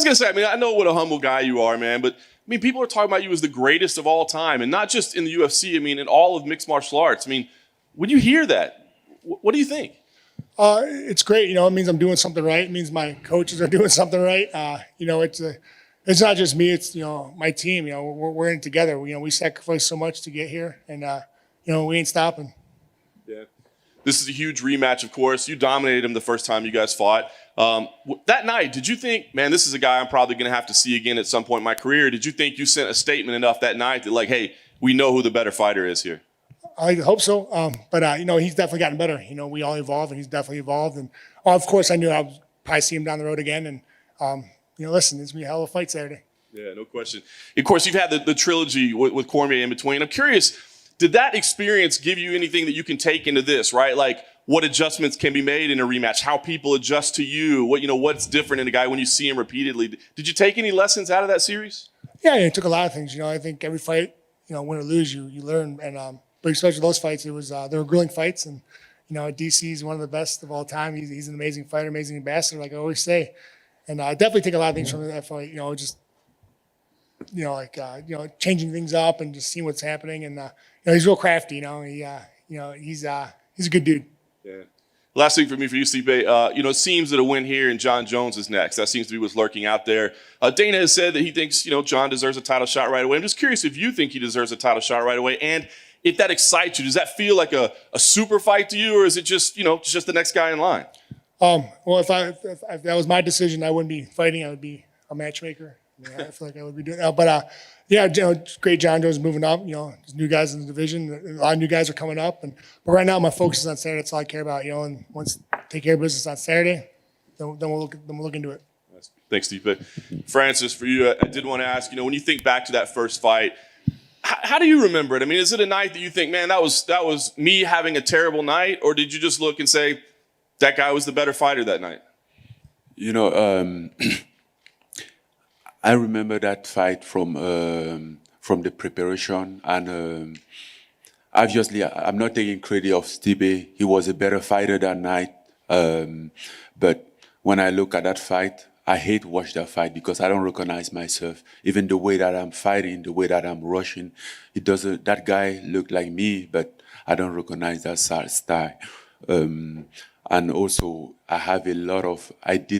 going to say, I mean, I know what a humble guy you are, man, but I mean, people are talking about you as the greatest of all time, and not just in the UFC, I mean, in all of mixed martial arts. I mean, when you hear that, what do you think? It's great. It means I'm doing something right. It means my coaches are doing something right. It's not just me. It's, my team. We're in it together. We sacrificed so much to get here, and, we ain't stopping. Yeah. This is a huge rematch, of course. You dominated him the first time you guys fought. That night, did you think, man, this is a guy I'm probably going to have to see again at some point in my career? Did you think you sent a statement enough that night that, like, hey, we know who the better fighter is here? I hope so. But he's definitely gotten better. We all evolve, and he's definitely evolved. And, of course, I knew I would probably see him down the road again. And, listen, it's going to be a hell of a fight Saturday. Yeah, no question. Of course, you've had the trilogy with Cormier in between. I'm curious, did that experience give you anything that you can take into this, right? Like what adjustments can be made in a rematch, how people adjust to you, what's different in a guy when you see him repeatedly. Did you take any lessons out of that series? Yeah, I took a lot of things. I think every fight, win or lose, you learn. And but especially those fights, they were grueling fights. And, DC is one of the best of all time. He's an amazing fighter, amazing ambassador, like I always say. And I definitely take a lot of things from that fight, changing things up and just seeing what's happening. And, he's real crafty, he's a good dude. Yeah. Last thing for me, for you, Stipe, it seems that a win here and John Jones is next. That seems to be what's lurking out there. Dana has said that he thinks, John deserves a title shot right away. I'm just curious if you think he deserves a title shot right away. And if that excites you, does that feel like a super fight to you, or is it just the next guy in line? Well, if that was my decision, I wouldn't be fighting. I would be a matchmaker. I feel like I would be doing that. But it's great. John Jones moving up. There's new guys in the division. A lot of new guys are coming up. But right now, my focus is on Saturday. That's all I care about. And once take care of business on Saturday, then we'll look into it. Thanks, Stipe. Francis, for you, I did want to ask. When you think back to that first fight, how do you remember it? I mean, is it a night that you think, man, that was me having a terrible night, or did you just look and say, that guy was the better fighter that night? I remember that fight from the preparation, and obviously I'm not taking credit of Stipe. He was a better fighter that night, but when I look at that fight, I hate watch that fight because I don't recognize myself. Even the way that I'm fighting, the way that I'm rushing, it doesn't. That guy looked like me, but I don't recognize that style. And also, I did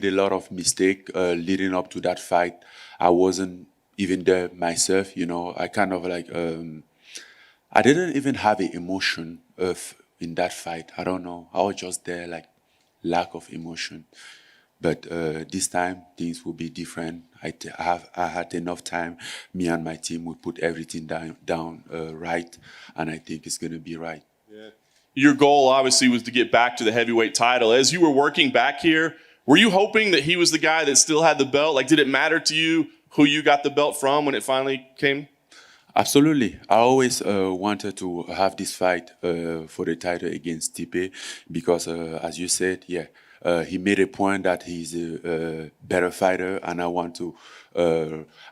a lot of mistake leading up to that fight. I wasn't even there myself, I kind of I didn't even have an emotion in that fight. I don't know. I was just there, like lack of emotion. But this time, things will be different. I had enough time. Me and my team will put everything down right, and I think it's going to be right. Yeah. Your goal, obviously, was to get back to the heavyweight title. As you were working back here, were you hoping that he was the guy that still had the belt? Like, did it matter to you who you got the belt from when it finally came? Absolutely. I always wanted to have this fight for the title against Stipe because, as you said, he made a point that he's a better fighter, and I want to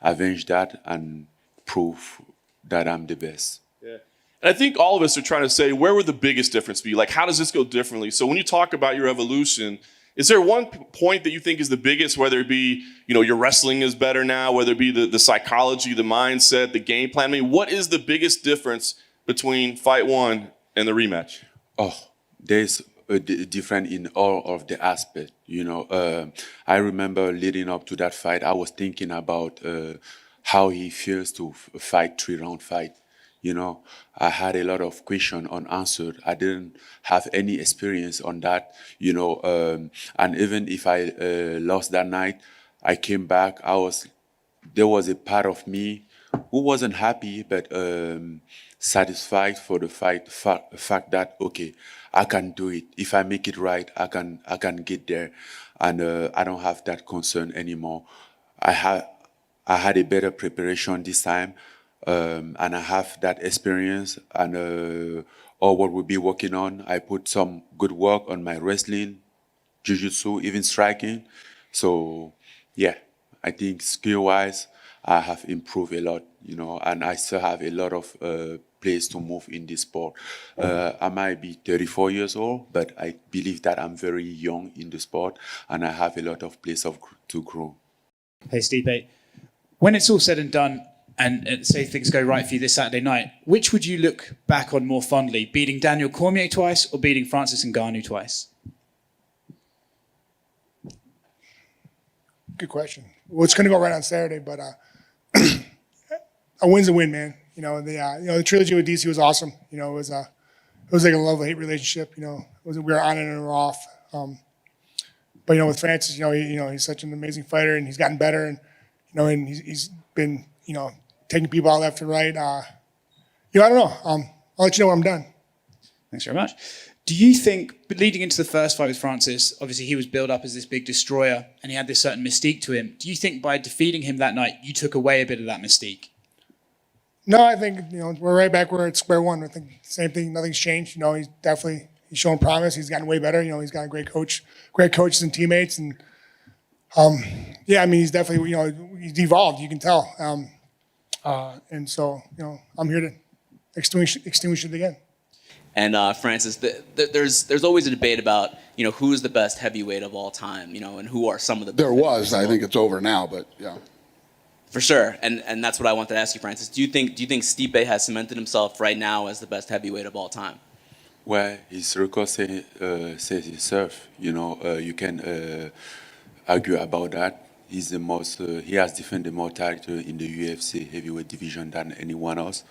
avenge that and prove that I'm the best. Yeah. And I think all of us are trying to say, where would the biggest difference be? Like, how does this go differently? So when you talk about your evolution, is there one point that you think is the biggest, whether it be, your wrestling is better now, whether it be the psychology, the mindset, the game plan? I mean, what is the biggest difference between fight one and the rematch? Oh, there's a different in all of the aspect. I remember leading up to that fight, I was thinking about how he feels to fight 3-round fight. I had a lot of questions unanswered. I didn't have any experience on that, and even if I lost that night, I came back. There was a part of me who wasn't happy, but satisfied for the fact that, okay, I can do it. If I make it right, I can get there, and I don't have that concern anymore. I had a better preparation this time. And I have that experience, and all what we'll be working on. I put some good work on my wrestling, jiu-jitsu, even striking. So, I think skill-wise, I have improved a lot, and I still have a lot of place to move in this sport. I might be 34 years old, but I believe that I'm very young in the sport, and I have a lot of place to grow. Hey, Stipe. When it's all said and done, and say things go right for you this Saturday night, which would you look back on more fondly? Beating Daniel Cormier twice or beating Francis Ngannou twice? Good question. Well, it's going to go right on Saturday, but a win's a win, man. The trilogy with DC was awesome. It was like a love-hate relationship. We were on and we're off. But with Francis, he's such an amazing fighter, and he's gotten better, and he's been taking people out left and right. I don't know. I'll let you know when I'm done. Thanks very much. Do you think, leading into the first fight with Francis, obviously he was built up as this big destroyer and he had this certain mystique to him. Do you think by defeating him that night, you took away a bit of that mystique? No, I think, we're right back where it's square one. I think same thing, nothing's changed. He's shown promise. He's gotten way better. He's got a great coaches and teammates. And, he's definitely, he's evolved, you can tell. And so, I'm here to extinguish it again. And Francis, there's always a debate about who's the best heavyweight of all time, and who are some of the best. There was. I think it's over now, but yeah. For sure, and that's what I wanted to ask you, Francis. Do you think Stipe has cemented himself right now as the best heavyweight of all time? Well, his record says itself. You can argue about that. He's the most. He has defended more titles in the UFC heavyweight division than anyone else.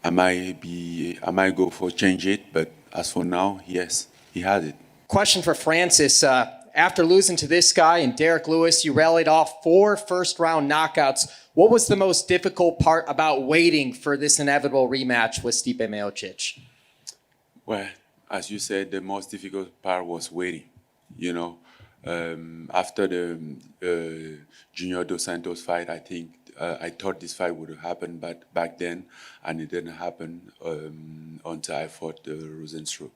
I might go for change it, but as for now, yes, he has it. Question for Francis. After losing to this guy and Derek Lewis, you rallied off 4 first-round knockouts. What was the most difficult part about waiting for this inevitable rematch with Stipe Miocic? Well, as you said, the most difficult part was waiting. After the Junior Dos Santos fight, I think I thought this fight would have happened back then, and it didn't happen until I fought Rosenstruck.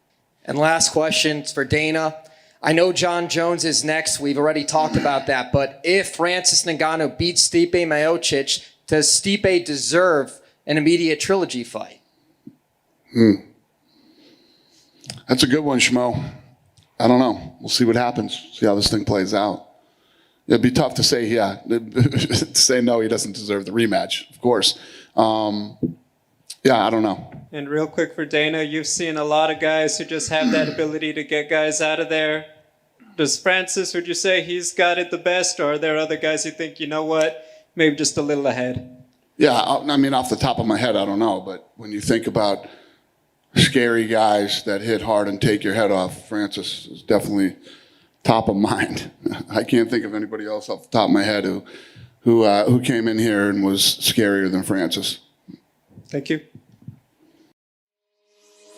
And last question for Dana. I know John Jones is next. We've already talked about that. But if Francis Ngannou beats Stipe Miocic, does Stipe deserve an immediate trilogy fight? That's a good one, Schmo. I don't know. We'll see what happens. See how this thing plays out. It'd be tough to say, to say no, he doesn't deserve the rematch, of course. I don't know. And real quick for Dana, you've seen a lot of guys who just have that ability to get guys out of there. Does Francis, would you say he's got it the best, or are there other guys who think, maybe just a little ahead? Yeah, off the top of my head, I don't know. But when you think about scary guys that hit hard and take your head off, Francis is definitely top of mind. I can't think of anybody else off the top of my head who came in here and was scarier than Francis. Thank you.